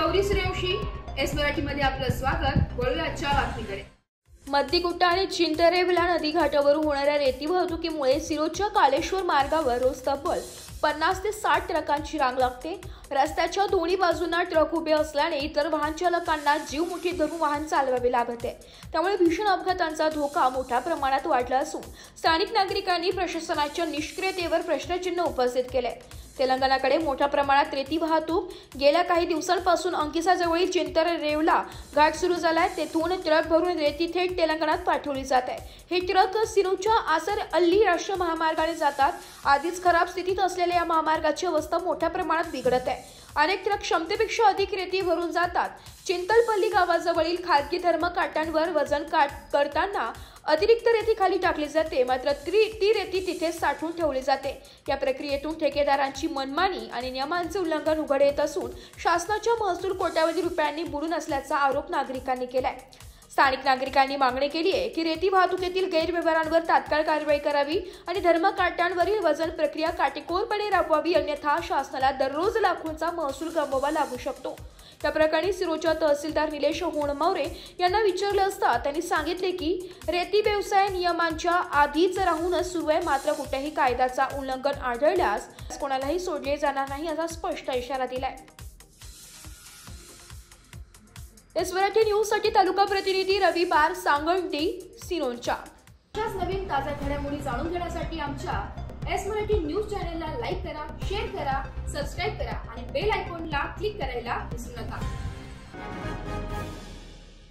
Gauri Suryavanshi S Marathi मध्ये आपलं स्वागत। वळूया आजच्या बातमीकडे। मद्दिकुट्टा आणि चिंतरेवला नदी घाटावरून होणाऱ्या रेती वाहतुकीमुळे सिरोच्या कालेश्वर मार्गावर रोज तब्बल 50 ते 60 ट्रकांची रांग लागते। रस्त्याच्या दोन्ही बाजूंना ट्रक उभे असल्याने इतर वाहन चालकांना जीव मुठीत धरून वाहन चालवावे लागत आहे। त्यामुळे भीषण अपघातांचा धोका मोठ्या प्रमाणात वाढला असून स्थानिक नागरिकांनी प्रशासनाच्या निष्क्रियतेवर प्रश्नचिन्ह उपस्थित केले। तेलंगणाकडे मोठ्या प्रमाणात रेती वाहतूक गेल्या काही दिवसांपासून अंकिसाजवळील चिंतरेवला घाट सुरू झालाय। तेथून ट्रक भरून रेती थेट तेलंगणात पाठवली जात आहे। हे ट्रक सिरूच्या आसर अल्ली राष्ट्रीय महामार्गाने जातात। आधीच खराब स्थितीत असलेल्या या महामार्गाची अवस्था मोठ्या प्रमाणात बिघडत आहे। अनेक ट्रक क्षमतेपेक्षा अधिक रेती भरून जातात। चिंतलपल्ली गावाजवळील खाजगी धर्मकाठांवर वजन करताना अतिरिक्त रेती खाली टाकली जाते, मात्र ती रेती तिथे साठवून ठेवली जाते। या प्रक्रियेतून ठेकेदारांची मनमानी आणि नियमांचे उल्लंघन उघड येत असून शासनाच्या महसूल कोट्यावधी रुपयांनी बुडून असल्याचा आरोप नागरिकांनी केलाय। स्थानिक नागरिकांनी मागणी केली आहे की रेती वाहतुकीतील गैरव्यवहारांवर तात्काळ कारवाई करावी आणि धर्मकाठांवरील वजन प्रक्रिया काटेकोरपणे राबवावी, अन्यथा शासनाला दररोज लाखोंचा महसूल गमवावा लागू शकतो। या प्रकरणी सिरोच्या तहसीलदार निलेश होणमौरे यांना विचारले असता त्यांनी सांगितले की रेती व्यवसाय नियमांच्या आधीच राहूनच सुरू आहे, मात्र कुठेही कायद्याचा उल्लंघन आढळल्यास कोणालाही सोडले जाणार नाही असा स्पष्ट इशारा दिलाय। एस मराठी न्यूज साठी तालुका प्रतिनिधी रवी बार, सांगंडी, सिरोंचा। अशाच नवीन ताज्या घडामोडी जाणून घेण्यासाठी आमच्या एस मराठी न्यूज चॅनलला लाईक करा, शेअर करा, सबस्क्राइब करा आणि बेल आयकॉनला क्लिक करायला विसरू नका।